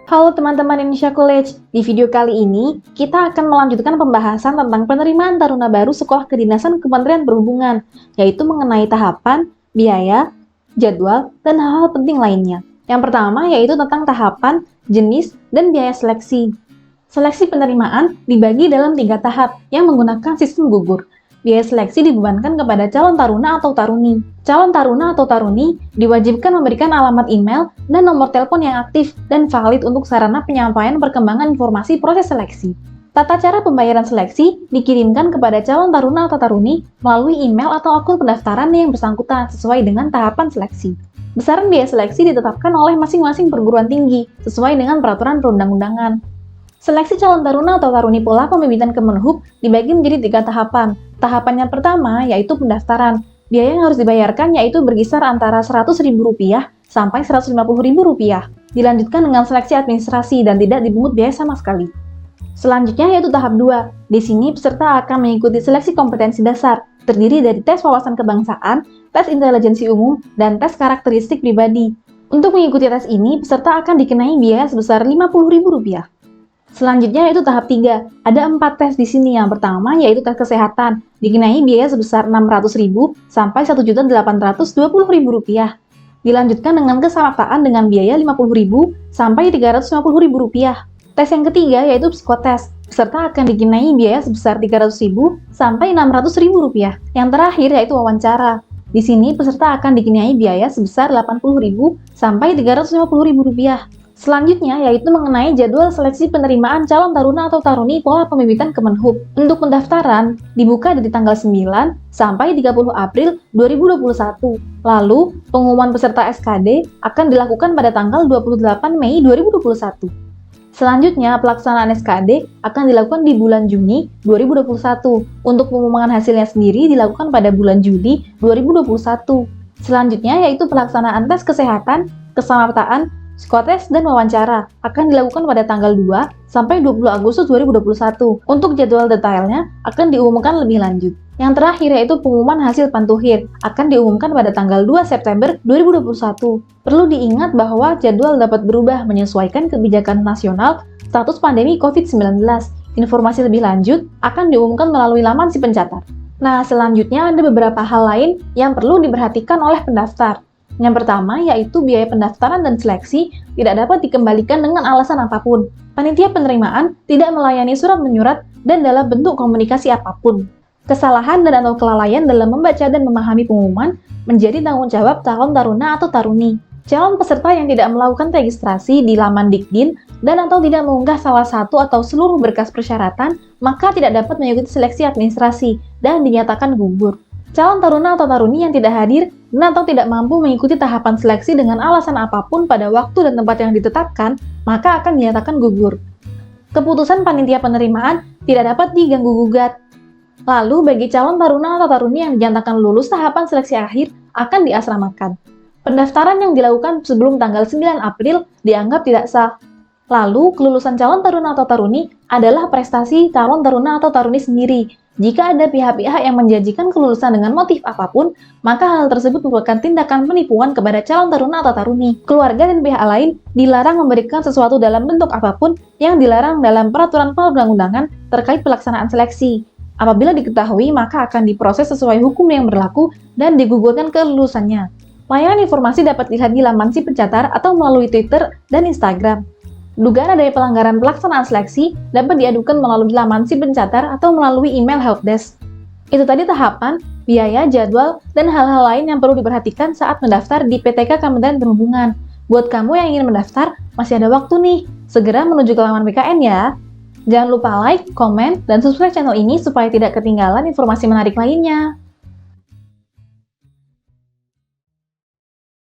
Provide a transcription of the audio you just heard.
Halo teman-teman Indonesia College, di video kali ini kita akan melanjutkan pembahasan tentang penerimaan taruna baru Sekolah Kedinasan Kementerian Perhubungan, yaitu mengenai tahapan, biaya, jadwal, dan hal-hal penting lainnya. Yang pertama yaitu tentang tahapan, jenis, dan biaya seleksi. Seleksi penerimaan dibagi dalam 3 tahap yang menggunakan sistem gugur. Biaya seleksi dibebankan kepada calon taruna atau taruni. Calon taruna atau taruni diwajibkan memberikan alamat email dan nomor telepon yang aktif dan valid untuk sarana penyampaian perkembangan informasi proses seleksi. Tata cara pembayaran seleksi dikirimkan kepada calon taruna atau taruni melalui email atau akun pendaftaran yang bersangkutan sesuai dengan tahapan seleksi. Besaran biaya seleksi ditetapkan oleh masing-masing perguruan tinggi sesuai dengan peraturan perundang-undangan. Seleksi calon taruna atau taruni pola pembibitan Kemenhub dibagi menjadi 3 tahapan. Tahapan yang pertama yaitu pendaftaran. Biaya yang harus dibayarkan yaitu berkisar antara Rp100.000 sampai Rp150.000. Dilanjutkan dengan seleksi administrasi dan tidak dipungut biaya sama sekali. Selanjutnya yaitu tahap 2. Di sini peserta akan mengikuti seleksi kompetensi dasar, terdiri dari tes wawasan kebangsaan, tes intelijensi umum, dan tes karakteristik pribadi. Untuk mengikuti tes ini, peserta akan dikenai biaya sebesar Rp50.000. Selanjutnya yaitu tahap 3. Ada 4 tes di sini. Yang pertama yaitu tes kesehatan, dikenai biaya sebesar Rp600.000 sampai Rp1.820.000. Dilanjutkan dengan kesamaptaan dengan biaya Rp50.000 sampai Rp350.000. Tes yang ketiga yaitu psikotes. Peserta akan dikenai biaya sebesar Rp300.000 sampai Rp600.000. Yang terakhir yaitu wawancara. Di sini peserta akan dikenai biaya sebesar Rp80.000 sampai Rp350.000. Selanjutnya yaitu mengenai jadwal seleksi penerimaan calon taruna atau taruni pola pembibitan Kemenhub. Untuk pendaftaran dibuka dari tanggal 9 sampai 30 April 2021. Lalu, pengumuman peserta SKD akan dilakukan pada tanggal 28 Mei 2021. Selanjutnya, pelaksanaan SKD akan dilakukan di bulan Juni 2021. Untuk pengumuman hasilnya sendiri dilakukan pada bulan Juli 2021. Selanjutnya yaitu pelaksanaan tes kesehatan, kesamaptaan, psikotes dan wawancara akan dilakukan pada tanggal 2 sampai 20 Agustus 2021. Untuk jadwal detailnya akan diumumkan lebih lanjut. Yang terakhir yaitu pengumuman hasil pantuhir akan diumumkan pada tanggal 2 September 2021. Perlu diingat bahwa jadwal dapat berubah menyesuaikan kebijakan nasional status pandemi COVID-19. Informasi lebih lanjut akan diumumkan melalui laman si pencatat. Nah, selanjutnya ada beberapa hal lain yang perlu diperhatikan oleh pendaftar. Yang pertama yaitu biaya pendaftaran dan seleksi tidak dapat dikembalikan dengan alasan apapun. Panitia penerimaan tidak melayani surat menyurat dan dalam bentuk komunikasi apapun. Kesalahan dan atau kelalaian dalam membaca dan memahami pengumuman menjadi tanggung jawab calon taruna atau taruni. Calon peserta yang tidak melakukan registrasi di laman Dikdin dan atau tidak mengunggah salah satu atau seluruh berkas persyaratan, maka tidak dapat mengikuti seleksi administrasi dan dinyatakan gugur. Calon taruna atau taruni yang tidak hadir dan atau tidak mampu mengikuti tahapan seleksi dengan alasan apapun pada waktu dan tempat yang ditetapkan, maka akan dinyatakan gugur. Keputusan panitia penerimaan tidak dapat diganggu-gugat. Lalu, bagi calon taruna atau taruni yang dinyatakan lulus tahapan seleksi akhir akan diasramakan. Pendaftaran yang dilakukan sebelum tanggal 9 April dianggap tidak sah. Lalu, kelulusan calon taruna atau taruni adalah prestasi calon taruna atau taruni sendiri. Jika ada pihak-pihak yang menjanjikan kelulusan dengan motif apapun, maka hal tersebut merupakan tindakan penipuan kepada calon taruna atau taruni. Keluarga dan pihak lain dilarang memberikan sesuatu dalam bentuk apapun yang dilarang dalam peraturan perundang-undangan terkait pelaksanaan seleksi. Apabila diketahui, maka akan diproses sesuai hukum yang berlaku dan digugurkan kelulusannya. Layanan informasi dapat dilihat di laman si pencatat atau melalui Twitter dan Instagram. Dugaan adanya pelanggaran pelaksanaan seleksi dapat diadukan melalui laman si pencatat atau melalui email helpdesk. Itu tadi tahapan, biaya, jadwal, dan hal-hal lain yang perlu diperhatikan saat mendaftar di PTK Kementerian Perhubungan. Buat kamu yang ingin mendaftar, masih ada waktu nih. Segera menuju ke laman BKN ya. Jangan lupa like, komen, dan subscribe channel ini supaya tidak ketinggalan informasi menarik lainnya.